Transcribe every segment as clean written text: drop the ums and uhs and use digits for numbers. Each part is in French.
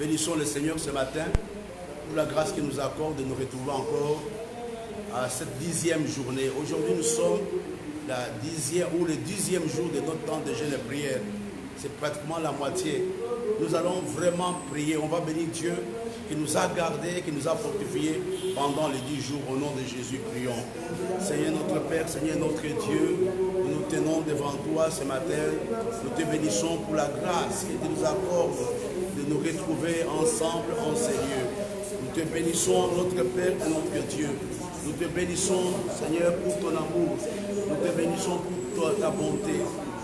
Bénissons le Seigneur ce matin pour la grâce qu'il nous accorde de nous retrouver encore à cette 10e journée. Aujourd'hui, nous sommes le 10e jour de notre temps de jeûne et prière. C'est pratiquement la moitié. Nous allons vraiment prier. On va bénir Dieu qui nous a gardés, qui nous a fortifiés pendant les 10 jours. Au nom de Jésus, prions. Seigneur notre Père, Seigneur notre Dieu, nous nous tenons devant toi ce matin. Nous te bénissons pour la grâce que tu nous accordes de nous retrouver ensemble en ces lieux. Nous te bénissons, notre Père et notre Dieu. Nous te bénissons, Seigneur, pour ton amour. Nous te bénissons pour ta bonté.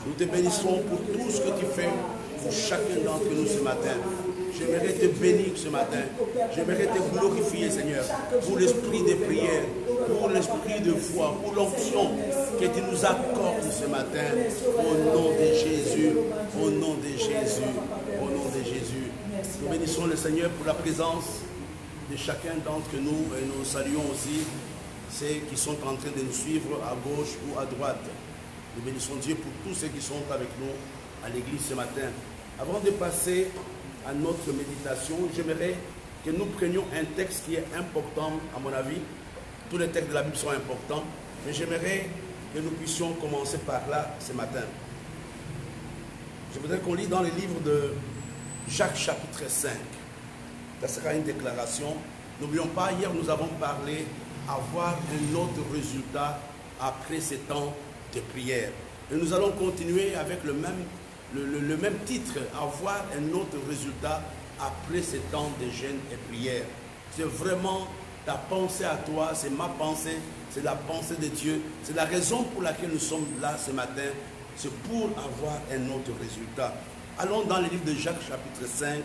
Nous te bénissons pour tout ce que tu fais pour chacun d'entre nous ce matin. J'aimerais te bénir ce matin. J'aimerais te glorifier, Seigneur, pour l'esprit de prière, pour l'esprit de foi, pour l'onction que tu nous accordes ce matin. Au nom de Jésus, au nom de Jésus, au nom de Jésus. Nous bénissons le Seigneur pour la présence de chacun d'entre nous et nous saluons aussi ceux qui sont en train de nous suivre à gauche ou à droite. Nous bénissons Dieu pour tous ceux qui sont avec nous à l'église ce matin. Avant de passer à notre méditation, j'aimerais que nous prenions un texte qui est important à mon avis. Tous les textes de la Bible sont importants, mais j'aimerais que nous puissions commencer par là ce matin. Je voudrais qu'on lit dans le livre de Jacques chapitre 5. Ça sera une déclaration. N'oublions pas, hier nous avons parlé avoir un autre résultat après ces temps de prière. Et nous allons continuer avec le même titre, avoir un autre résultat après ces temps de jeûne et prière. C'est vraiment ta pensée à toi, c'est ma pensée, c'est la pensée de Dieu. C'est la raison pour laquelle nous sommes là ce matin, c'est pour avoir un autre résultat. Allons dans le livre de Jacques chapitre 5,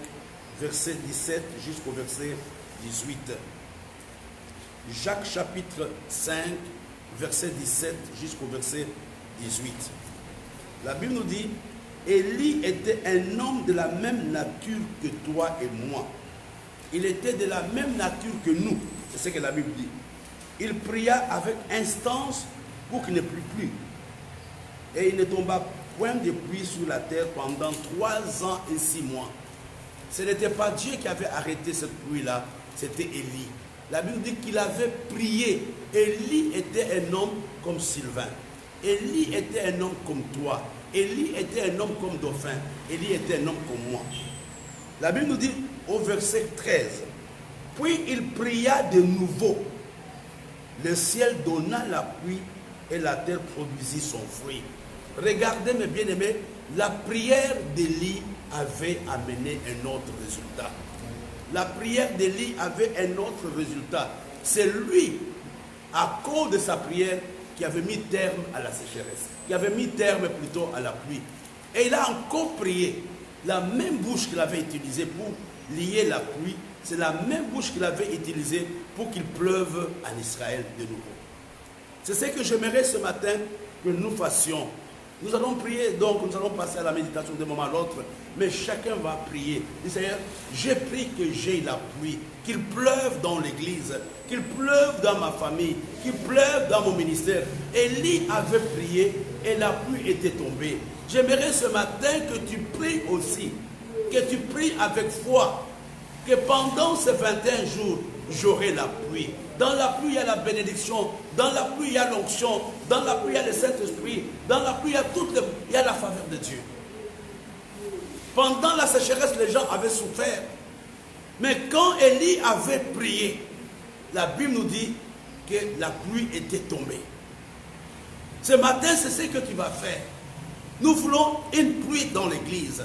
verset 17 jusqu'au verset 18. Jacques chapitre 5, verset 17 jusqu'au verset 18. La Bible nous dit, Élie était un homme de la même nature que toi et moi. Il était de la même nature que nous. C'est ce que la Bible dit. Il pria avec instance pour qu'il ne plût plus. Et il ne tomba point de pluie sur la terre pendant 3 ans et 6 mois. Ce n'était pas Dieu qui avait arrêté cette pluie-là, c'était Élie. La Bible dit qu'il avait prié. Élie était un homme comme Sylvain. Élie était un homme comme toi. Élie était un homme comme Dauphin. Élie était un homme comme moi. La Bible nous dit au verset 13, puis il pria de nouveau. Le ciel donna la pluie et la terre produisit son fruit. Regardez mes bien-aimés, la prière d'Élie avait amené un autre résultat. La prière d'Élie avait un autre résultat. C'est lui, à cause de sa prière, qui avait mis terme à la sécheresse, qui avait mis terme plutôt à la pluie. Et il a encore prié. La même bouche qu'il avait utilisée pour lier la pluie, c'est la même bouche qu'il avait utilisée pour qu'il pleuve en Israël de nouveau. C'est ce que j'aimerais ce matin que nous fassions. Nous allons prier, donc nous allons passer à la méditation d'un moment à l'autre, mais chacun va prier. Dis Seigneur, j'ai pris que j'ai la pluie, qu'il pleuve dans l'église, qu'il pleuve dans ma famille, qu'il pleuve dans mon ministère. Élie avait prié et la pluie était tombée. J'aimerais ce matin que tu pries aussi, que tu pries avec foi, que pendant ces 21 jours, j'aurai la pluie. Dans la pluie, il y a la bénédiction. Dans la pluie, il y a l'onction. Dans la pluie, il y a le Saint-Esprit. Dans la pluie, il y a la faveur de Dieu. Pendant la sécheresse, les gens avaient souffert. Mais quand Élie avait prié, la Bible nous dit que la pluie était tombée. Ce matin, c'est ce que tu vas faire. Nous voulons une pluie dans l'église.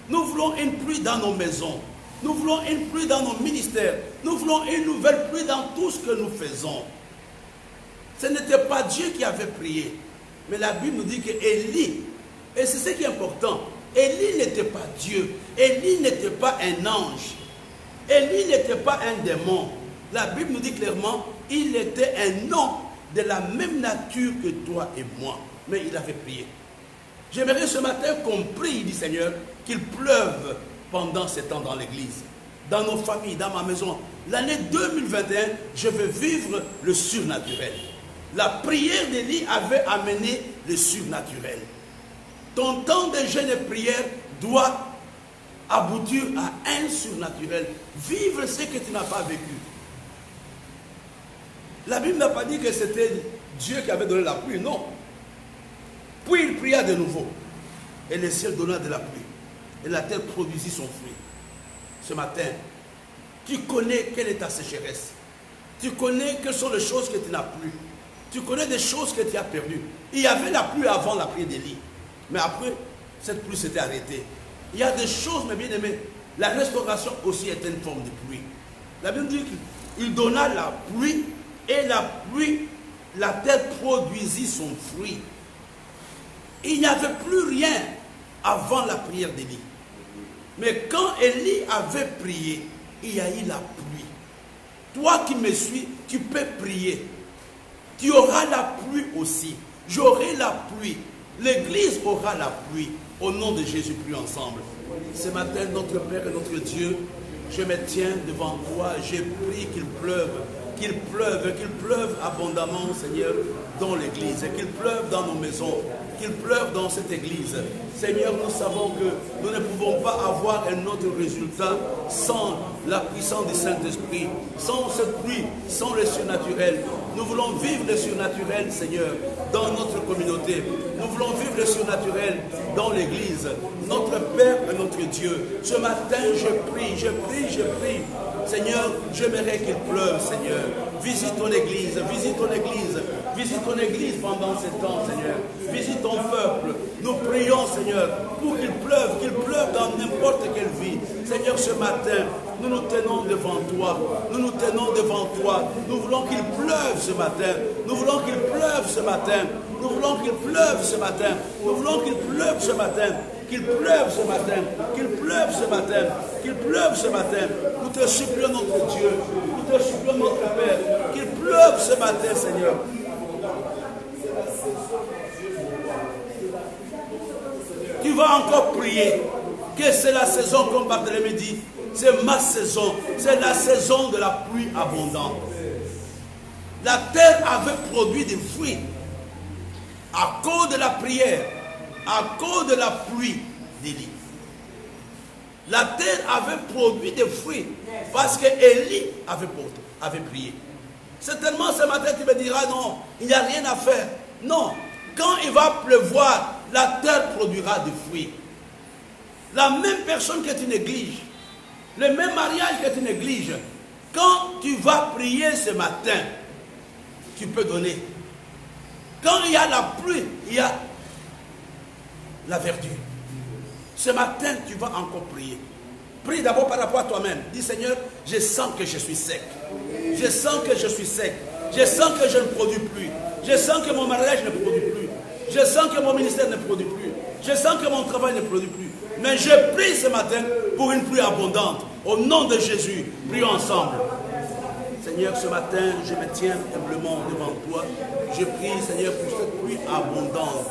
Nous voulons une pluie dans nos maisons. Nous voulons une pluie dans nos ministères. Nous voulons une nouvelle pluie dans tout ce que nous faisons. Ce n'était pas Dieu qui avait prié. Mais la Bible nous dit que Élie, et c'est ce qui est important, Élie n'était pas Dieu. Élie n'était pas un ange. Élie n'était pas un démon. La Bible nous dit clairement, il était un homme de la même nature que toi et moi. Mais il avait prié. J'aimerais ce matin qu'on prie, dit Seigneur, qu'il pleuve pendant ces temps dans l'église, dans nos familles, dans ma maison. L'année 2021, je veux vivre le surnaturel. La prière d'Élie avait amené le surnaturel. Ton temps de jeûne et prière doit aboutir à un surnaturel, vivre ce que tu n'as pas vécu. La Bible n'a pas dit que c'était Dieu qui avait donné la pluie, non. Puis il pria de nouveau, et le ciel donna de la pluie, et la terre produisit son fruit. Ce matin, tu connais quelle est ta sécheresse. Tu connais quelles sont les choses que tu n'as plus. Tu connais des choses que tu as perdues. Il y avait la pluie avant la prière d'Élie. Mais après, cette pluie s'était arrêtée. Il y a des choses, mes bien-aimés. La restauration aussi est une forme de pluie. La Bible dit qu'il donna la pluie, et la pluie, la terre produisit son fruit. Il n'y avait plus rien avant la prière d'Élie. Mais quand Élie avait prié, il y a eu la pluie. Toi qui me suis, tu peux prier. Tu auras la pluie aussi. J'aurai la pluie. L'Église aura la pluie. Au nom de Jésus, prions ensemble. Ce matin, notre Père et notre Dieu, je me tiens devant toi. Je prie qu'il pleuve abondamment, Seigneur, dans l'Église. Qu'il pleuve dans nos maisons. Qu'il pleuve dans cette Église. Seigneur, nous savons que nous ne pouvons pas avoir un autre résultat sans la puissance du Saint-Esprit, sans cette pluie, sans le surnaturel. Nous voulons vivre le surnaturel, Seigneur, dans notre communauté. Nous voulons vivre le surnaturel dans l'Église. Notre Père et notre Dieu. Ce matin, je prie. Seigneur, j'aimerais qu'il pleuve, Seigneur. Visite ton Église, visite ton Église pendant ce temps, Seigneur. Visite ton peuple. Nous prions, Seigneur, pour qu'il pleuve dans n'importe quelle vie. Seigneur, ce matin, nous nous tenons devant toi. Nous voulons qu'il pleuve ce matin. Nous voulons qu'il pleuve ce matin. Nous voulons qu'il pleuve ce matin. Nous voulons qu'il pleuve ce matin. Qu'il pleuve ce matin. Qu'il pleuve ce matin. Qu'il pleuve ce matin. Nous te supplions, notre Dieu. Nous te supplions, notre Père. Qu'il pleuve ce matin, Seigneur. Tu vas encore prier. Que c'est la saison, comme Barthélemy dit. C'est ma saison. C'est la saison de la pluie abondante. La terre avait produit des fruits. À cause de la prière, à cause de la pluie d'Élie. La terre avait produit des fruits parce que Élie avait prié. Certainement ce matin tu me diras non, il n'y a rien à faire. Non, quand il va pleuvoir, la terre produira des fruits. La même personne que tu négliges, le même mariage que tu négliges, quand tu vas prier ce matin, tu peux donner. Quand il y a la pluie, il y a la verdure. Ce matin, tu vas encore prier. Prie d'abord par rapport à toi-même. Dis Seigneur, je sens que je suis sec. Je sens que je suis sec. Je sens que je ne produis plus. Je sens que mon mariage ne produit plus. Je sens que mon ministère ne produit plus. Je sens que mon travail ne produit plus. Mais je prie ce matin pour une pluie abondante. Au nom de Jésus, prions ensemble. Seigneur, ce matin, je me tiens humblement devant toi. Je prie, Seigneur, pour cette pluie abondante.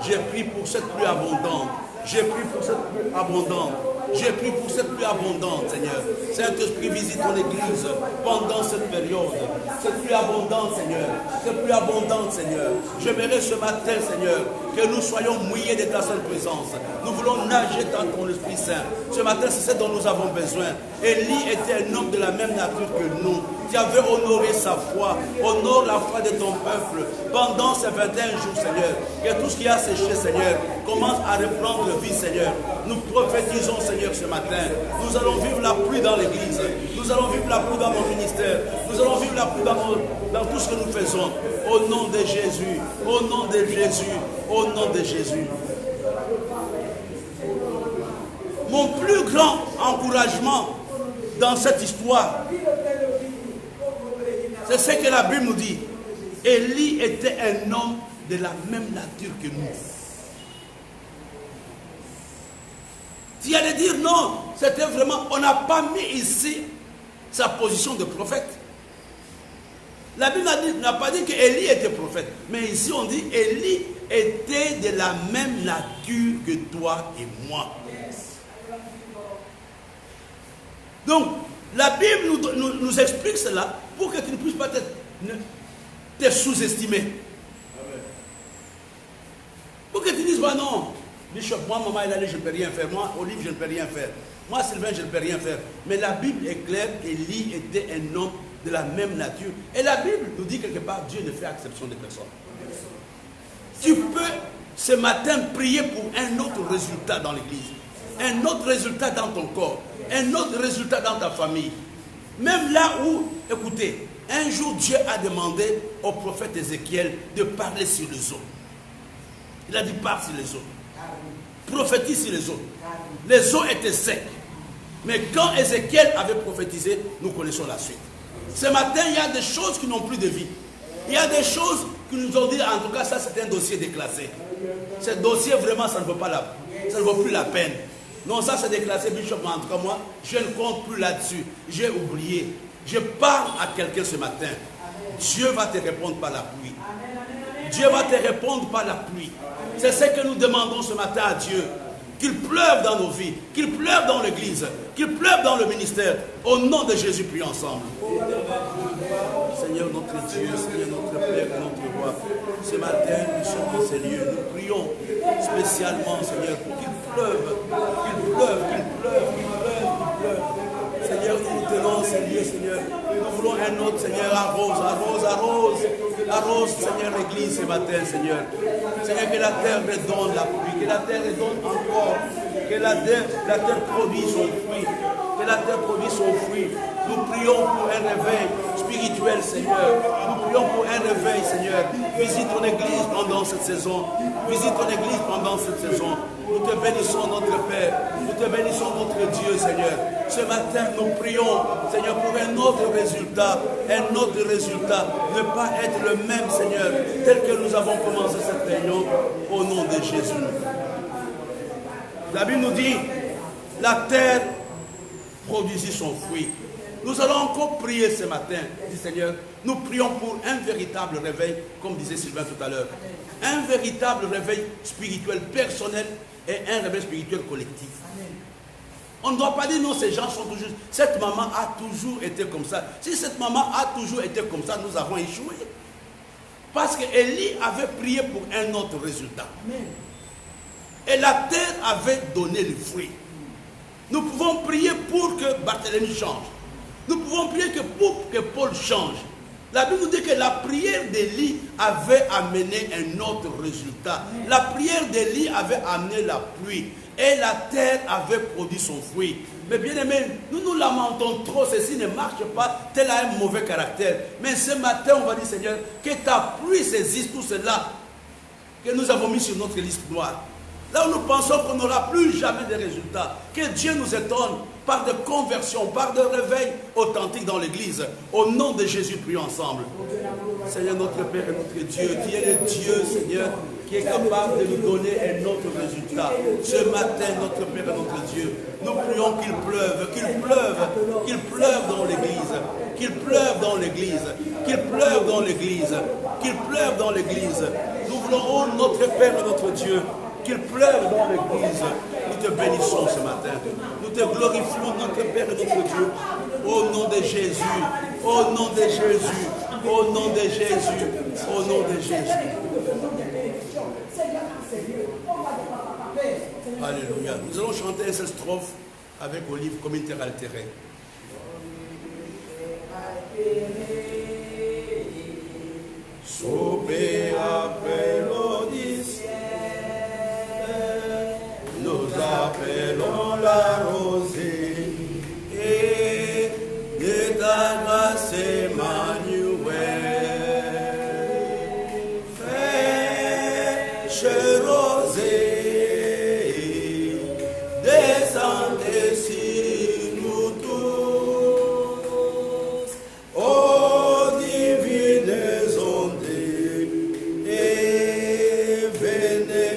Je prie pour cette pluie abondante. Je prie pour cette pluie abondante. Je prie pour cette pluie abondante, Seigneur. Saint-Esprit, visite ton Église pendant cette période. Cette pluie abondante, Seigneur. Cette pluie abondante, Seigneur. J'aimerais ce matin, Seigneur, que nous soyons mouillés de ta seule présence. Nous voulons nager dans ton Esprit Saint. Ce matin, c'est ce dont nous avons besoin. Élie était un homme de la même nature que nous. Tu avais honoré sa foi. Honore la foi de ton peuple pendant ces 21 jours, Seigneur. Que tout ce qui a séché, Seigneur, commence à reprendre vie, Seigneur. Nous prophétisons, Seigneur, ce matin. Nous allons vivre la pluie dans l'Église. Nous allons vivre la pluie dans mon ministère. Nous allons vivre la pluie dans tout ce que nous faisons. Au nom de Jésus. Au nom de Jésus. Au nom de Jésus. Mon plus grand encouragement dans cette histoire, c'est ce que la Bible nous dit. Élie était un homme de la même nature que nous. Tu allais dire non, c'était vraiment, on n'a pas mis ici sa position de prophète. La Bible n'a pas dit qu'Élie était prophète, mais ici on dit Élie était de la même nature que toi et moi. Donc, la Bible nous explique cela pour que tu ne puisses pas te sous-estimer. Pour que tu dises, bah non, je Bishop, moi, maman, elle allait, je ne peux rien faire. Moi, Olive, je ne peux rien faire. Moi, Sylvain, je ne peux rien faire. Mais la Bible est claire, Élie était un homme de la même nature. Et la Bible nous dit quelque part, Dieu ne fait exception de personne. Tu peux, ce matin, prier pour un autre résultat dans l'église. Un autre résultat dans ton corps. Un autre résultat dans ta famille. Même là où, écoutez, un jour Dieu a demandé au prophète Ézéchiel de parler sur les eaux. Il a dit parle sur les eaux. Prophétise sur les eaux. Les eaux étaient secs. Mais quand Ézéchiel avait prophétisé, nous connaissons la suite. Ce matin, il y a des choses qui n'ont plus de vie. Il y a des choses qui nous ont dit, en tout cas, ça c'est un dossier déclassé. Ce dossier, vraiment, ça ne vaut plus la peine. Non, ça c'est déclassé, Bishop, mais en tout cas, moi, je ne compte plus là-dessus. J'ai oublié. Je parle à quelqu'un ce matin. Dieu va te répondre par la pluie. Dieu va te répondre par la pluie. C'est ce que nous demandons ce matin à Dieu. Qu'il pleuve dans nos vies, qu'il pleuve dans l'église, qu'il pleuve dans le ministère. Au nom de Jésus, prions ensemble. Seigneur notre Dieu, Seigneur notre Père, notre Roi, ce matin, nous sommes dans ces lieux. Nous prions spécialement, Seigneur, pour qu'il pleuve, qu'il pleuve, qu'il pleuve, qu'il pleuve, qu'il pleuve. Seigneur, nous tenons ces lieux, Seigneur. Nous voulons un autre, Seigneur, arrose, arrose, arrose. Arrose, Seigneur, l'église ce matin, Seigneur. Seigneur, que la terre redonne la pluie, que la terre redonne encore, que la terre produise son fruit, que la terre produise son fruit. Nous prions pour un réveil spirituel, Seigneur. Nous prions pour un réveil, Seigneur. Visite ton église pendant cette saison. Visite ton église pendant cette saison. Nous te bénissons, notre Père. Nous te bénissons, notre Dieu, Seigneur. Ce matin, nous prions, Seigneur, pour un autre résultat. Un autre résultat. Ne pas être le même, Seigneur, tel que nous avons commencé cette réunion. Au nom de Jésus. La Bible nous dit, la terre produisit son fruit. Nous allons encore prier ce matin, dit Seigneur. Nous prions pour un véritable réveil, comme disait Sylvain tout à l'heure. Un véritable réveil spirituel personnel et un réveil spirituel collectif. On ne doit pas dire non, ces gens sont toujours... Cette maman a toujours été comme ça. Si cette maman a toujours été comme ça, nous avons échoué. Parce qu'Élie avait prié pour un autre résultat. Et la terre avait donné le fruit. Nous pouvons prier pour que Barthélemy change. Nous pouvons prier pour que Paul change. La Bible nous dit que la prière d'Élie avait amené un autre résultat. La prière d'Élie avait amené la pluie. Et la terre avait produit son fruit. Mais bien aimé, nous nous lamentons trop, ceci ne marche pas, tel a un mauvais caractère. Mais ce matin, on va dire, Seigneur, que ta pluie saisisse tout cela que nous avons mis sur notre liste noire. Là où nous pensons qu'on n'aura plus jamais de résultats. Que Dieu nous étonne par de conversions, par de réveils authentiques dans l'église. Au nom de Jésus, prions ensemble. Seigneur, notre Père et notre Dieu, tu es le Dieu, Seigneur, qui est capable de nous donner un autre résultat. Ce matin, notre Père et notre Dieu, nous prions qu'il pleuve, qu'il pleuve, qu'il pleuve dans l'église, qu'il pleuve dans l'église, qu'il pleuve dans l'église, qu'il pleuve dans l'église. Nous voulons, oh notre Père et notre Dieu, qu'il pleuve dans l'église. Nous te bénissons ce matin. Nous te glorifions, notre Père et notre Dieu. Au nom de Jésus. Au nom de Jésus. Au nom de Jésus. Au nom de Jésus. Alléluia. Nous allons chanter cette strophe avec Olive comme interaltérée. Sauvé après l'Odyssée, nous appelons la rosée et de ta grâce Emmanuel. Fraîche rosée, descendez sur nous tous, ô divines ondes, et venez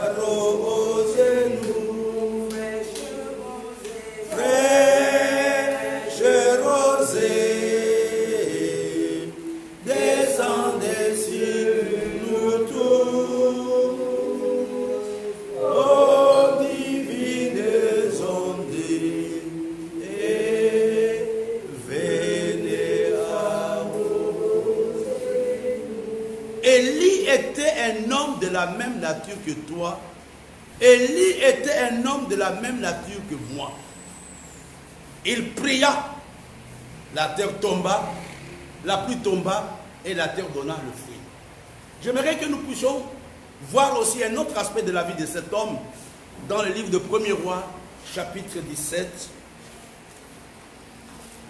arroser-nous. Fraîche rosée, descendez sur nous tous, ô divines ondes, et venez arroser. Élie était un homme de la même nature que toi Élie était un homme de la même nature que moi. Il pria, la terre tomba, la pluie tomba et la terre donna le fruit. J'aimerais que nous puissions voir aussi un autre aspect de la vie de cet homme dans le livre de 1er Roi, chapitre 17.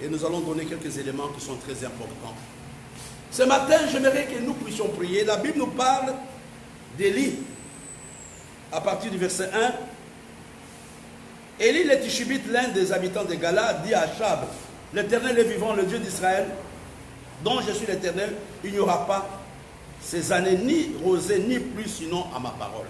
Et nous allons donner quelques éléments qui sont très importants. Ce matin, j'aimerais que nous puissions prier. La Bible nous parle d'Élie. À partir du verset 1, Élie le Tishbite, l'un des habitants de Galade, dit à Achab, l'Éternel est vivant, le Dieu d'Israël, dont je suis l'Éternel, il n'y aura pas ces années ni rosée ni pluie, sinon à ma parole.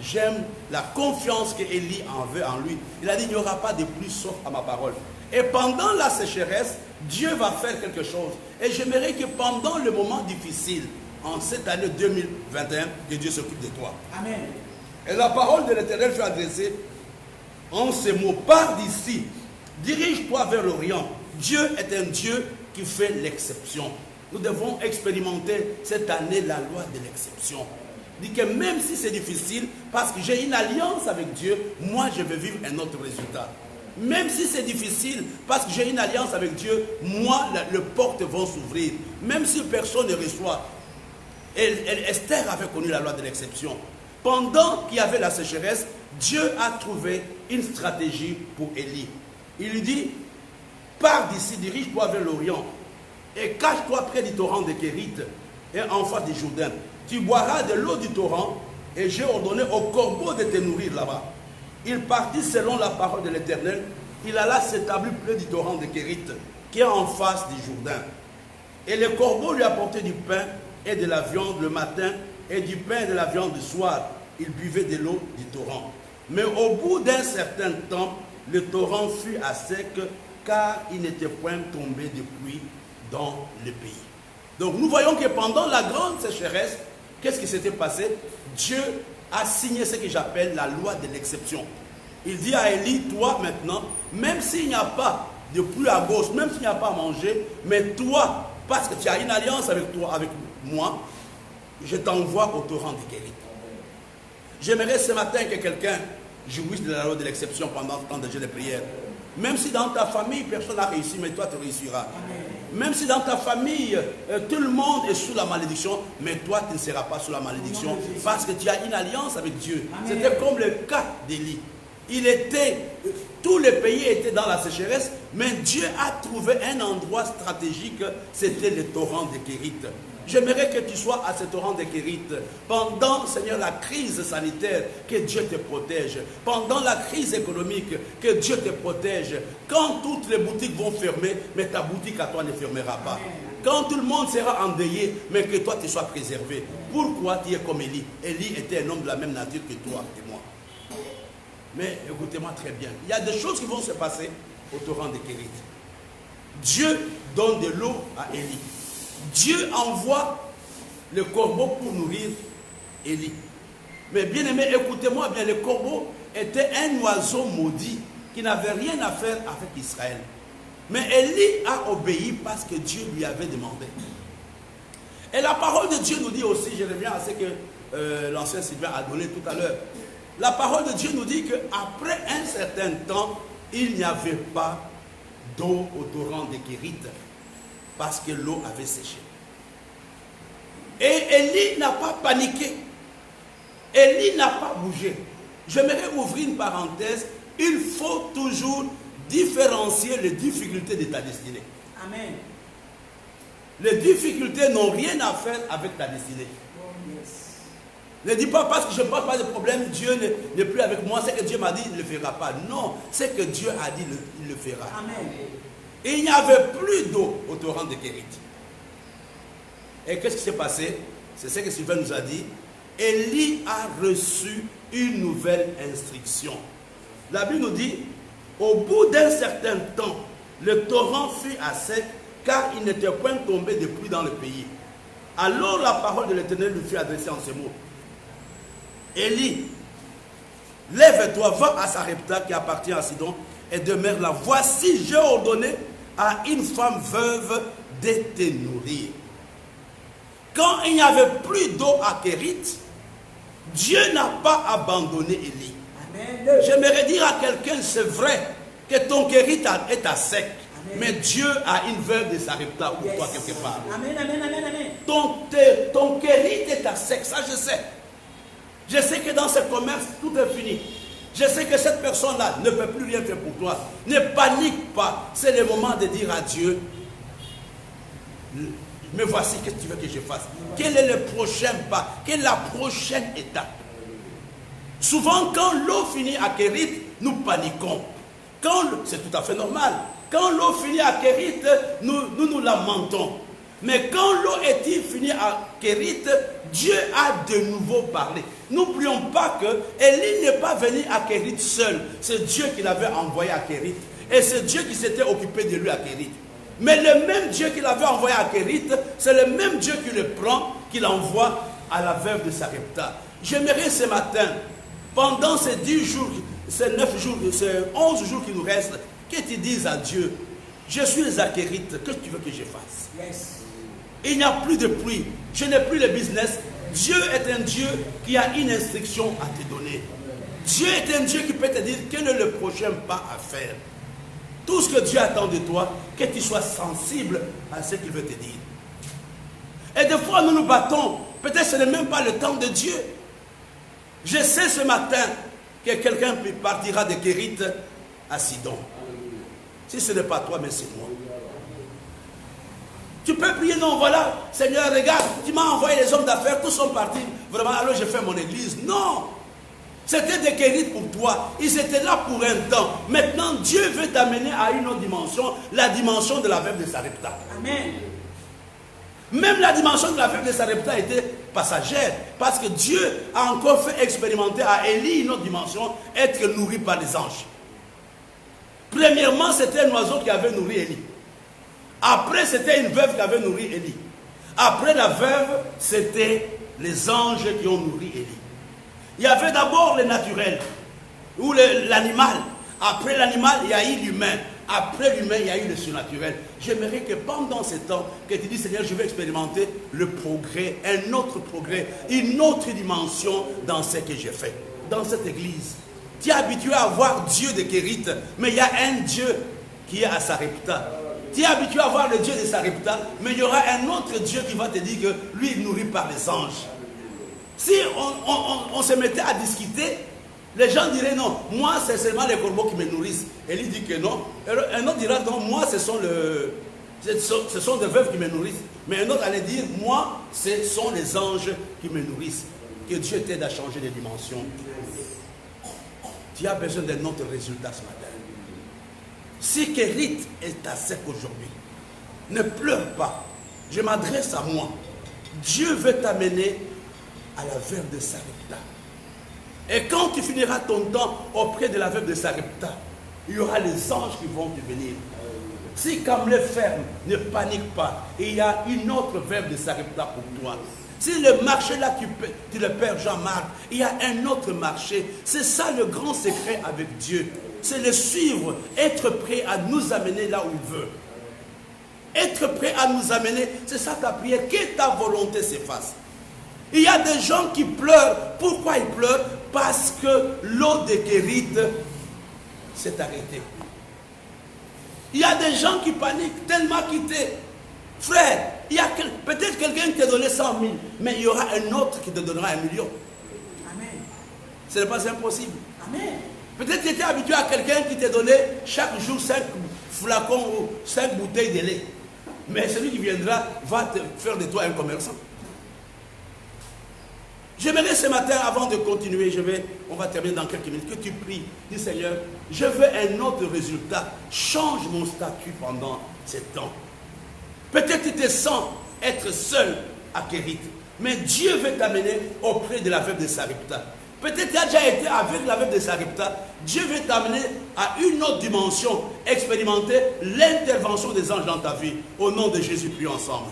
J'aime la confiance que Élie avait en lui. Il a dit, il n'y aura pas de pluie sauf à ma parole. Et pendant la sécheresse, Dieu va faire quelque chose. Et j'aimerais que pendant le moment difficile, en cette année 2021, que Dieu s'occupe de toi. Amen. Et la parole de l'Éternel fut adressée en ces mots. Pars d'ici, dirige-toi vers l'Orient. Dieu est un Dieu qui fait l'exception. Nous devons expérimenter cette année la loi de l'exception. Dit que même si c'est difficile, parce que j'ai une alliance avec Dieu, moi je vais vivre un autre résultat. Même si c'est difficile, parce que j'ai une alliance avec Dieu, moi les portes vont s'ouvrir. Même si personne ne reçoit. Esther avait connu la loi de l'exception. Pendant qu'il y avait la sécheresse, Dieu a trouvé une stratégie pour Élie. Il lui dit, pars d'ici, dirige-toi vers l'Orient et cache-toi près du torrent de Kérit et en face du Jourdain. Tu boiras de l'eau du torrent et j'ai ordonné aux corbeaux de te nourrir là-bas. Il partit selon la parole de l'Éternel. Il alla s'établir près du torrent de Kérit qui est en face du Jourdain. Et les corbeaux lui apportaient du pain et de la viande le matin et du pain et de la viande le soir. Il buvait de l'eau du torrent. Mais au bout d'un certain temps, le torrent fut à sec car il n'était point tombé de pluie dans le pays. Donc nous voyons que pendant la grande sécheresse, qu'est-ce qui s'était passé? Dieu a signé ce que j'appelle la loi de l'exception. Il dit à Élie, toi maintenant, même s'il n'y a pas de pluie à gauche, même s'il n'y a pas à manger, mais toi, parce que tu as une alliance avec toi, avec moi, je t'envoie au torrent de Kérit. J'aimerais ce matin que quelqu'un jouisse de la loi de l'exception pendant le temps de jeûne et prière. Même si dans ta famille, personne n'a réussi, mais toi, tu réussiras. Amen. Même si dans ta famille, tout le monde est sous la malédiction, mais toi, tu ne seras pas sous la malédiction parce que tu as une alliance avec Dieu. C'était comme le cas d'Élie. Tous les pays étaient dans la sécheresse, mais Dieu a trouvé un endroit stratégique, c'était le torrent de Kérit. J'aimerais que tu sois à ce torrent de Kérit. Pendant, Seigneur, la crise sanitaire, que Dieu te protège. Pendant la crise économique, que Dieu te protège. Quand toutes les boutiques vont fermer, mais ta boutique à toi ne fermera pas. Quand tout le monde sera endeuillé, mais que toi tu sois préservé. Pourquoi tu es comme Élie? Élie était un homme de la même nature que toi et moi. Mais écoutez-moi très bien. Il y a des choses qui vont se passer au torrent de Kérit. Dieu donne de l'eau à Élie. Dieu envoie le corbeau pour nourrir Élie. Mais bien aimé, écoutez-moi bien, le corbeau était un oiseau maudit qui n'avait rien à faire avec Israël. Mais Élie a obéi parce que Dieu lui avait demandé. Et la parole de Dieu nous dit aussi, je reviens à ce que l'ancien Sylvain a donné tout à l'heure. La parole de Dieu nous dit qu'après un certain temps, il n'y avait pas d'eau au torrent de Kérit. Parce que l'eau avait séché. Et Élie n'a pas paniqué. Élie n'a pas bougé. J'aimerais ouvrir une parenthèse. Il faut toujours différencier les difficultés de ta destinée. Amen. Les difficultés n'ont rien à faire avec ta destinée. Oh, yes. Ne dis pas parce que je ne parle pas de problème, Dieu n'est plus avec moi. C'est que Dieu m'a dit, il ne le fera pas. Non, c'est que Dieu a dit, il le fera. Amen. Et il n'y avait plus d'eau au torrent de Kérit. Et qu'est-ce qui s'est passé? C'est ce que Sylvain nous a dit. Élie a reçu une nouvelle instruction. La Bible nous dit, au bout d'un certain temps, le torrent fut à sec, car il n'était point tombé de pluie dans le pays. Alors la parole de l'Éternel lui fut adressée en ces mots. Élie, lève-toi, va à Sarepta qui appartient à Sidon et demeure là. Voici, j'ai ordonné à une femme veuve de te nourrir. Quand il n'y avait plus d'eau à Kérit, Dieu n'a pas abandonné Élie. J'aimerais dire à quelqu'un, c'est vrai que ton Kérit est à sec. Amen. Mais Dieu a une veuve de Sarepta pour toi quelque part. Amen, amen, amen, amen. Ton Kérit est à sec, ça je sais. Je sais que dans ce commerce, tout est fini. Je sais que cette personne-là ne peut plus rien faire pour toi. Ne panique pas. C'est le moment de dire à Dieu, mais voici, qu'est-ce que tu veux que je fasse? Quel est le prochain pas? Quelle est la prochaine étape? Souvent, quand l'eau finit à Kérit, nous paniquons. C'est tout à fait normal. Quand l'eau finit à Kérit, nous lamentons. Mais quand l'eau est finie à Kérit, Dieu a de nouveau parlé. N'oublions pas que Élie n'est pas venu à Kérit seul. C'est Dieu qui l'avait envoyé à Kérit. Et c'est Dieu qui s'était occupé de lui à Kérit. Mais le même Dieu qui l'avait envoyé à Kérit, c'est le même Dieu qui le prend, qui l'envoie à la veuve de Sarepta. J'aimerais ce matin, pendant ces 10 jours, ces 9 jours, ces 11 jours qui nous restent, que tu dises à Dieu, je suis à Kérit, qu'est-ce que tu veux que je fasse? Yes. Il n'y a plus de pluie, je n'ai plus le business. Dieu est un Dieu qui a une instruction à te donner. Dieu est un Dieu qui peut te dire quel est le prochain pas à faire. Tout ce que Dieu attend de toi, que tu sois sensible à ce qu'il veut te dire. Et des fois, nous nous battons. Peut-être que ce n'est même pas le temps de Dieu. Je sais ce matin que quelqu'un partira de Kérit à Sidon. Si ce n'est pas toi, mais c'est moi. Tu peux prier, non, voilà, Seigneur, regarde, tu m'as envoyé les hommes d'affaires, tous sont partis. Vraiment, alors je fais mon église. Non! C'était des Kérit pour toi. Ils étaient là pour un temps. Maintenant, Dieu veut t'amener à une autre dimension, la dimension de la veuve de Sarepta. Amen. Même la dimension de la veuve de Sarepta était passagère, parce que Dieu a encore fait expérimenter à Élie une autre dimension, être nourri par les anges. Premièrement, c'était un oiseau qui avait nourri Élie. Après, c'était une veuve qui avait nourri Élie. Après la veuve, c'était les anges qui ont nourri Élie. Il y avait d'abord le naturel, ou l'animal. Après l'animal, il y a eu l'humain. Après l'humain, il y a eu le surnaturel. J'aimerais que pendant ce temps, que tu dis, Seigneur, je vais expérimenter le progrès, un autre progrès, une autre dimension dans ce que j'ai fait, dans cette église. Tu es habitué à voir Dieu de Kérit, mais il y a un Dieu qui est à Sarepta. Tu es habitué à voir le Dieu de Sarepta, mais il y aura un autre Dieu qui va te dire que lui, il nourrit par les anges. Si on se mettait à discuter, les gens diraient non, moi c'est seulement les corbeaux qui me nourrissent. Et il dit que non. Un autre dira non, moi ce sont des veuves qui me nourrissent. Mais un autre allait dire, moi ce sont les anges qui me nourrissent. Que Dieu t'aide à changer de dimension. Tu as besoin d'un autre résultat ce matin. Si Kérit est à sec aujourd'hui, ne pleure pas. Je m'adresse à moi. Dieu veut t'amener à la veuve de Sarepta. Et quand tu finiras ton temps auprès de la veuve de Sarepta, il y aura les anges qui vont te venir. Si Kamle ferme, ne panique pas. Il y a une autre veuve de Sarepta pour toi. Si le marché là, tu le perds, Jean-Marc, il y a un autre marché. C'est ça le grand secret avec Dieu. C'est le suivre, être prêt à nous amener là où il veut. Être prêt à nous amener, c'est ça ta prière, que ta volonté s'efface. Il y a des gens qui pleurent. Pourquoi ils pleurent? Parce que l'eau de Kérit s'est arrêtée. Il y a des gens qui paniquent tellement quittés. Frère, il y a peut-être quelqu'un qui t'a donné 100 000, mais il y aura un autre qui te donnera 1 million. Amen. Ce n'est pas impossible. Amen. Peut-être que tu étais habitué à quelqu'un qui t'a donné chaque jour 5 flacons ou 5 bouteilles de lait. Mais celui qui viendra va te faire de toi un commerçant. J'aimerais ce matin, avant de continuer, on va terminer dans quelques minutes, que tu pries, dis Seigneur, je veux un autre résultat, change mon statut pendant ce temps. Peut-être que tu te sens être seul à Kérit, mais Dieu veut t'amener auprès de la veuve de Sarepta. Peut-être que tu as déjà été avec la veuve de Sarepta, Dieu veut t'amener à une autre dimension, expérimenter l'intervention des anges dans ta vie. Au nom de Jésus, prions ensemble.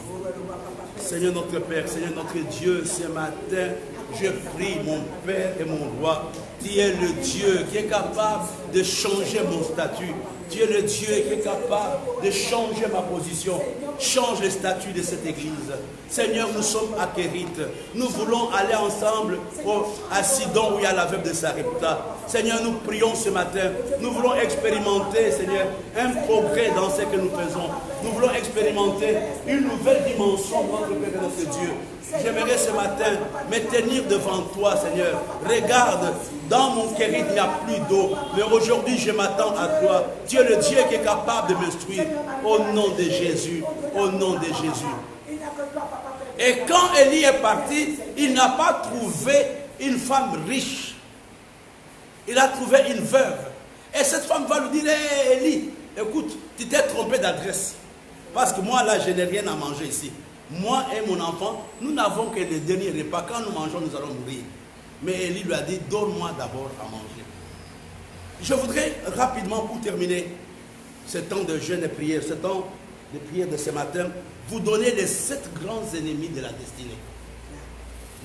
Seigneur notre Père, Seigneur notre Dieu, ce matin, Je prie, mon Père et mon Roi, tu es le Dieu qui est capable de changer mon statut. Tu es le Dieu qui est capable de changer ma position. Change le statut de cette église. Seigneur, nous sommes à Kérit. Nous voulons aller ensemble à Sidon où il y a la veuve de Sarepta. Seigneur, nous prions ce matin. Nous voulons expérimenter, Seigneur, un progrès dans ce que nous faisons. Nous voulons expérimenter une nouvelle dimension de notre Père et notre Dieu. J'aimerais ce matin me tenir devant toi, Seigneur. Regarde, dans mon Kérit, il n'y a plus d'eau. Mais aujourd'hui, je m'attends à toi. Tu es le Dieu qui est capable de m'instruire. Au nom de Jésus. Au nom de Jésus. Et quand Élie est parti, il n'a pas trouvé une femme riche. Il a trouvé une veuve. Et cette femme va lui dire, hey, Élie, écoute, tu t'es trompé d'adresse. Parce que moi, là, je n'ai rien à manger ici. Moi et mon enfant, nous n'avons que le dernier repas. Quand nous mangeons, nous allons mourir. Mais Élie lui a dit, donne-moi d'abord à manger. Je voudrais rapidement, pour terminer ce temps de jeûne et prière, ce temps de prière de ce matin, vous donner les 7 grands ennemis de la destinée.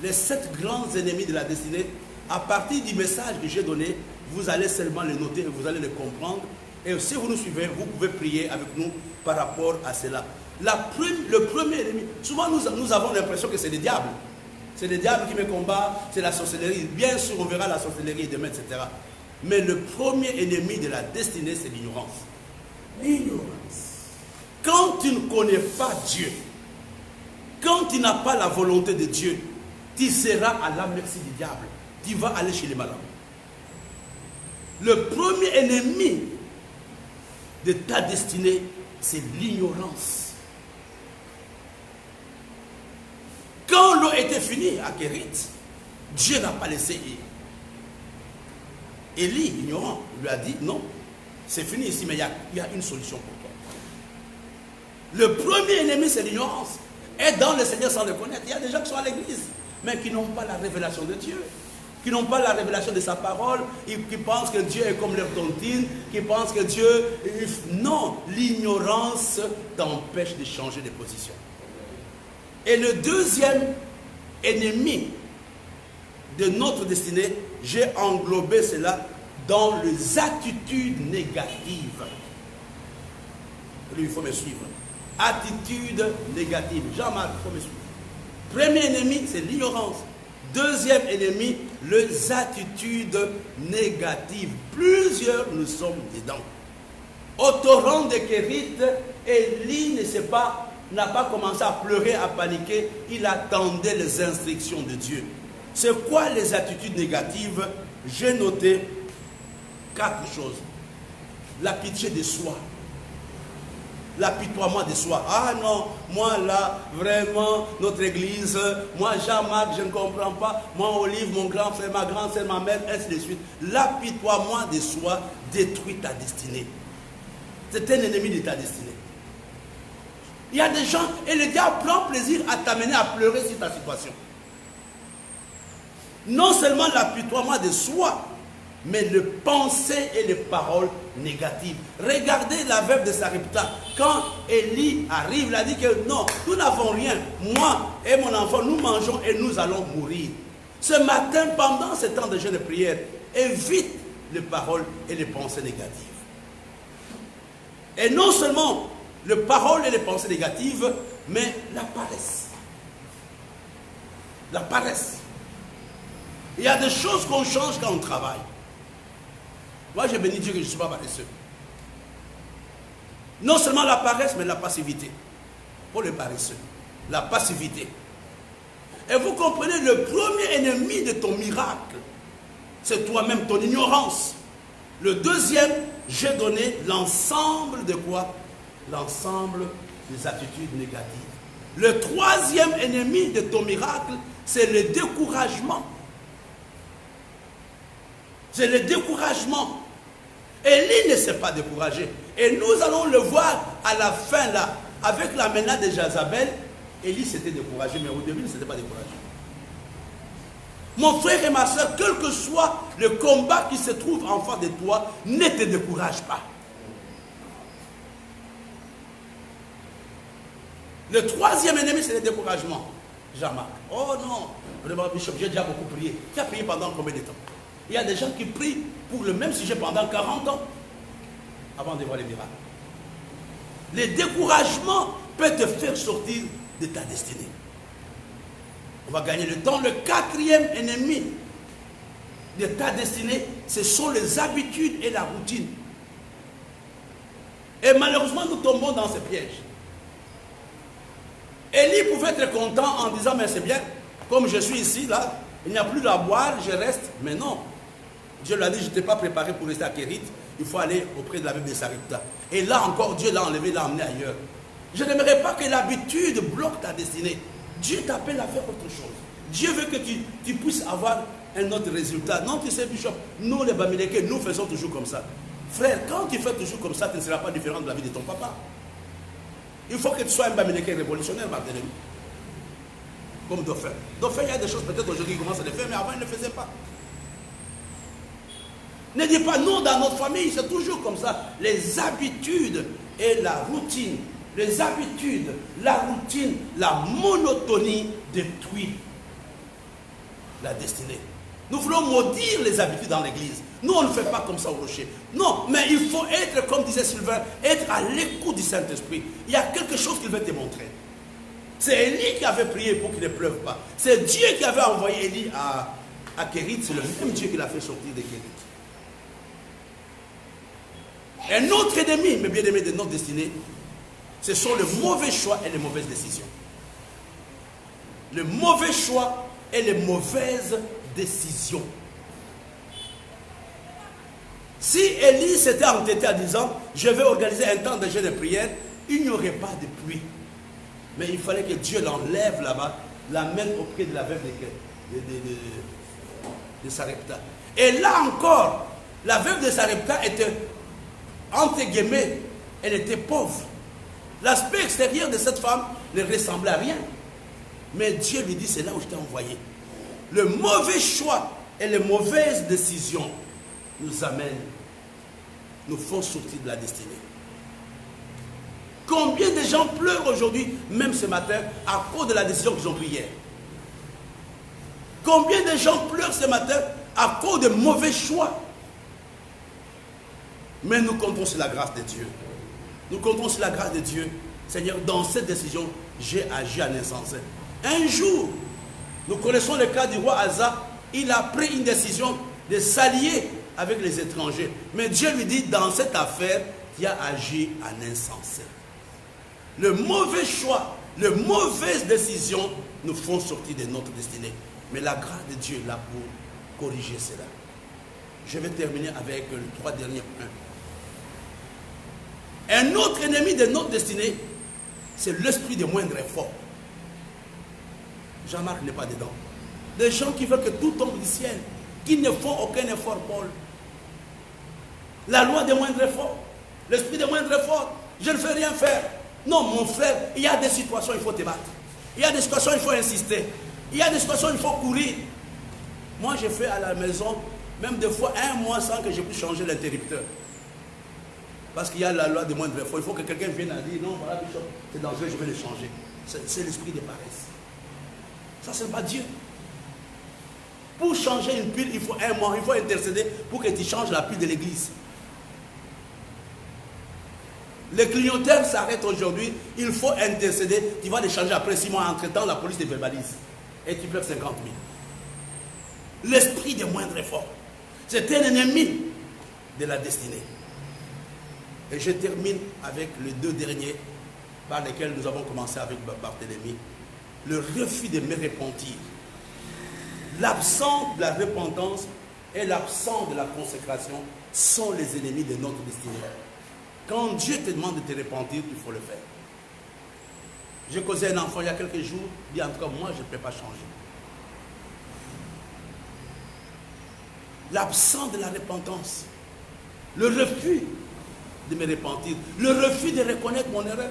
Les 7 grands ennemis de la destinée, à partir du message que j'ai donné, vous allez seulement les noter et vous allez les comprendre. Et si vous nous suivez, vous pouvez prier avec nous par rapport à cela. Le premier ennemi, souvent nous avons l'impression que c'est le diable. C'est le diable qui me combat, c'est la sorcellerie. Bien sûr, on verra la sorcellerie demain, etc. Mais le premier ennemi de la destinée, c'est l'ignorance. L'ignorance. Quand tu ne connais pas Dieu, quand tu n'as pas la volonté de Dieu, tu seras à la merci du diable. Tu vas aller chez les malades. Le premier ennemi de ta destinée, c'est l'ignorance. Quand l'eau était finie à Kérit, Dieu n'a pas laissé Élie, ignorant, lui a dit non, c'est fini ici, mais il y a une solution pour toi. Le premier ennemi, c'est l'ignorance. Et dans le Seigneur sans le connaître, il y a des gens qui sont à l'église, mais qui n'ont pas la révélation de Dieu, qui n'ont pas la révélation de sa parole, qui pensent que Dieu est comme leur tontine, qui pensent que Dieu... Non, l'ignorance t'empêche de changer de position. Et le deuxième ennemi de notre destinée, j'ai englobé cela dans les attitudes négatives. Lui, il faut me suivre. Attitude négative. Jean-Marc, il faut me suivre. Premier ennemi, c'est l'ignorance. Deuxième ennemi, les attitudes négatives. Plusieurs nous sommes dedans. Au torrent de Kérit, Élie n'a pas commencé à pleurer, à paniquer. Il attendait les instructions de Dieu. C'est quoi les attitudes négatives? J'ai noté 4 choses. La pitié de soi. L'apitoiement de soi. Ah non, moi là, vraiment, notre église, moi Jean-Marc, je ne comprends pas. Moi Olive, mon grand frère, ma grande sœur, ma mère, ainsi de suite. L'apitoiement de soi détruit ta destinée. C'est un ennemi de ta destinée. Il y a des gens, et le diable prend plaisir à t'amener à pleurer sur ta situation. Non seulement l'apitoiement de soi, mais les pensées et les paroles négatives. Regardez la veuve de Sarepta. Quand Élie arrive, il a dit que non, nous n'avons rien. Moi et mon enfant, nous mangeons et nous allons mourir. Ce matin, pendant ce temps de jeûne et prière, évite les paroles et les pensées négatives. Et non seulement les paroles et les pensées négatives, mais la paresse. La paresse. Il y a des choses qu'on change quand on travaille. Moi, je bénis Dieu que je ne suis pas paresseux. Non seulement la paresse, mais la passivité. Pour les paresseux, la passivité. Et vous comprenez, le premier ennemi de ton miracle, c'est toi-même, ton ignorance. Le deuxième, j'ai donné l'ensemble de quoi? L'ensemble des attitudes négatives. Le troisième ennemi de ton miracle, c'est le découragement. C'est le découragement. Élie ne s'est pas découragé. Et nous allons le voir à la fin là, avec la menace de Jezabel. Élie s'était découragé, mais au début, il ne s'était pas découragé. Mon frère et ma soeur, quel que soit le combat qui se trouve en face de toi, ne te décourage pas. Le troisième ennemi, c'est le découragement. Jean-Marc. Oh non, vraiment, Bishop, j'ai déjà beaucoup prié. Tu as prié pendant combien de temps? Il y a des gens qui prient pour le même sujet pendant 40 ans avant de voir les miracles. Les découragements peuvent te faire sortir de ta destinée. On va gagner le temps. Le quatrième ennemi de ta destinée, ce sont les habitudes et la routine. Et malheureusement, nous tombons dans ce piège. Élie pouvait être content en disant, mais c'est bien, comme je suis ici, là, il n'y a plus à boire, je reste. Mais non. Dieu lui a dit, je ne t'ai pas préparé pour rester à Kérit, il faut aller auprès de la veuve de Sarepta. Et là encore, Dieu l'a enlevé, l'a emmené ailleurs. Je n'aimerais pas que l'habitude bloque ta destinée. Dieu t'appelle à faire autre chose. Dieu veut que tu puisses avoir un autre résultat. Non, tu sais, Bishop, nous les Bamileke, nous faisons toujours comme ça. Frère, quand tu fais toujours comme ça, tu ne seras pas différent de la vie de ton papa. Il faut que tu sois un Bamileke révolutionnaire, Barthélemy. Comme Dauphin. Dauphin, il y a des choses peut-être aujourd'hui qui commencent à les faire, mais avant, il ne le faisait pas. Ne dis pas, nous, dans notre famille, c'est toujours comme ça. Les habitudes et la routine. Les habitudes, la routine, la monotonie détruit la destinée. Nous voulons maudire les habitudes dans l'église. Nous, on ne fait pas comme ça au rocher. Non, mais il faut être, comme disait Sylvain, être à l'écoute du Saint-Esprit. Il y a quelque chose qu'il veut te montrer. C'est Élie qui avait prié pour qu'il ne pleuve pas. C'est Dieu qui avait envoyé Élie à Kérit. C'est le même Dieu qui l'a fait sortir de Kérit. Un autre ennemi, mes bien-aimés, de notre destinée, ce sont les mauvais choix et les mauvaises décisions. Le mauvais choix et les mauvaises décisions. Si Élie s'était entêté en disant, je vais organiser un temps de jeûne et de prière, il n'y aurait pas de pluie. Mais il fallait que Dieu l'enlève là-bas, l'amène auprès de la veuve de Sarepta. Et là encore, la veuve de Sarepta était, entre guillemets, elle était pauvre. L'aspect extérieur de cette femme ne ressemblait à rien. Mais Dieu lui dit, c'est là où je t'ai envoyé. Le mauvais choix et les mauvaises décisions nous amènent, nous font sortir de la destinée. Combien de gens pleurent aujourd'hui, même ce matin, à cause de la décision qu'ils ont prise hier? Combien de gens pleurent ce matin à cause de mauvais choix? Mais nous comptons sur la grâce de Dieu. Nous comptons sur la grâce de Dieu. Seigneur, dans cette décision, j'ai agi en insensé. Un jour, nous connaissons le cas du roi Asa. Il a pris une décision de s'allier avec les étrangers. Mais Dieu lui dit, dans cette affaire, tu as agi en insensé. Le mauvais choix, les mauvaises décisions nous font sortir de notre destinée. Mais la grâce de Dieu est là pour corriger cela. Je vais terminer avec les 3 derniers points. Un autre ennemi de notre destinée, c'est l'esprit de moindre effort. Jean-Marc n'est pas dedans. Des gens qui veulent que tout tombe du ciel, qui ne font aucun effort, Paul. La loi de moindre effort, l'esprit de moindre effort, je ne fais rien faire. Non, mon frère, il y a des situations où il faut te battre. Il y a des situations où il faut insister. Il y a des situations où il faut courir. Moi, j'ai fait à la maison, même des fois, 1 mois sans que je puisse changer l'interrupteur. Parce qu'il y a la loi de moindre effort. Il faut que quelqu'un vienne à dire, non, voilà, Bishop, c'est dangereux, je vais le changer. C'est l'esprit de paresse. Ça, ce n'est pas Dieu. Pour changer une pile, il faut 1 mois, il faut intercéder pour que tu changes la pile de l'église. Les clignoteurs s'arrêtent aujourd'hui, il faut intercéder, tu vas les changer après 6 mois. Entre-temps, la police te verbalise. Et tu pleures 50 000. L'esprit de moindre effort. C'est un ennemi de la destinée. Et je termine avec les 2 derniers par lesquels nous avons commencé avec Barthélemy. Le refus de me repentir. L'absence de la repentance et l'absence de la consécration sont les ennemis de notre destinée. Quand Dieu te demande de te repentir, il faut le faire. J'ai causé un enfant il y a quelques jours, il dit en tout cas, moi je ne peux pas changer. L'absence de la repentance, le refus de me repentir, le refus de reconnaître mon erreur.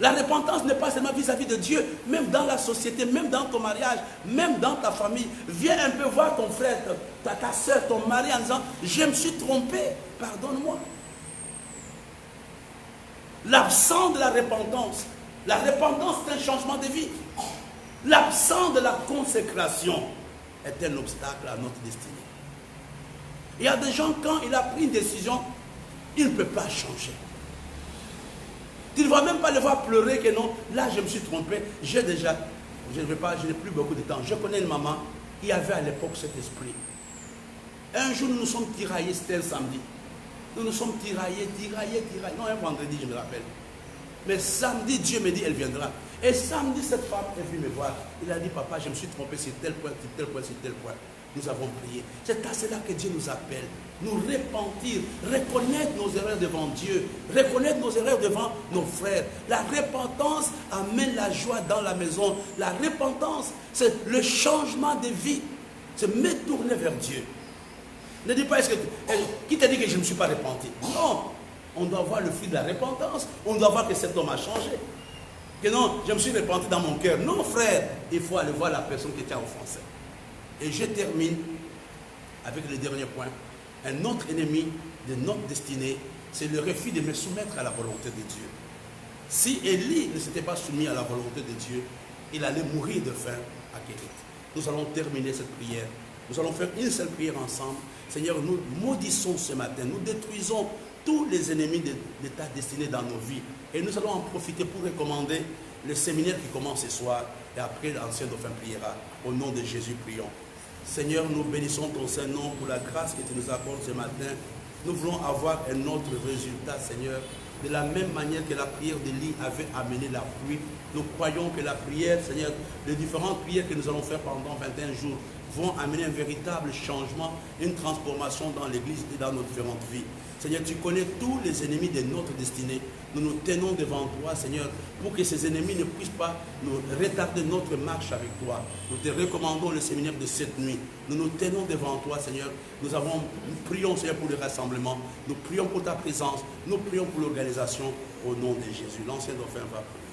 La repentance n'est pas seulement vis-à-vis de Dieu, même dans la société, même dans ton mariage, même dans ta famille. Viens un peu voir ton frère, ta soeur, ton mari en disant, je me suis trompé, pardonne-moi. L'absence de la repentance c'est un changement de vie. L'absence de la consécration est un obstacle à notre destinée. Il y a des gens, quand il a pris une décision, il ne peut pas changer. Tu ne vas même pas le voir pleurer que non, là je me suis trompé, je n'ai plus beaucoup de temps. Je connais une maman qui avait à l'époque cet esprit. Un jour nous nous sommes tiraillés, c'était un samedi. Nous nous sommes tiraillés. Non, un vendredi, je me rappelle. Mais samedi, Dieu me dit, elle viendra. Et samedi, cette femme est venue me voir. Il a dit, papa, je me suis trompé sur tel point, sur tel point, sur tel point. Nous avons prié. C'est à cela que Dieu nous appelle. Nous repentir, reconnaître nos erreurs devant Dieu, reconnaître nos erreurs devant nos frères. La repentance amène la joie dans la maison. La repentance, c'est le changement de vie. C'est me tourner vers Dieu. Ne dis pas, qui t'a dit que je ne me suis pas repenti? Non, on doit voir le fruit de la repentance. On doit voir que cet homme a changé. Que non, je me suis repenti dans mon cœur. Non, frère, il faut aller voir la personne qui t'a offensé. Et je termine avec le dernier point. Un autre ennemi de notre destinée, c'est le refus de me soumettre à la volonté de Dieu. Si Élie ne s'était pas soumis à la volonté de Dieu, il allait mourir de faim à Kérit. Nous allons terminer cette prière. Nous allons faire une seule prière ensemble. Seigneur, nous maudissons ce matin, nous détruisons tous les ennemis de ta destinée dans nos vies. Et nous allons en profiter pour recommander le séminaire qui commence ce soir. Et après, l'ancien dauphin priera. Au nom de Jésus, prions. Seigneur, nous bénissons ton Saint-Nom pour la grâce que tu nous accordes ce matin. Nous voulons avoir un autre résultat, Seigneur. De la même manière que la prière d'Élie avait amené la pluie, nous croyons que la prière, Seigneur, les différentes prières que nous allons faire pendant 21 jours vont amener un véritable changement, une transformation dans l'Église et dans nos différentes vies. Seigneur, tu connais tous les ennemis de notre destinée. Nous nous tenons devant toi, Seigneur, pour que ces ennemis ne puissent pas nous retarder notre marche avec toi. Nous te recommandons le séminaire de cette nuit. Nous nous tenons devant toi, Seigneur. Nous prions, Seigneur, pour le rassemblement. Nous prions pour ta présence. Nous prions pour l'organisation au nom de Jésus. L'ancien dauphin va prier.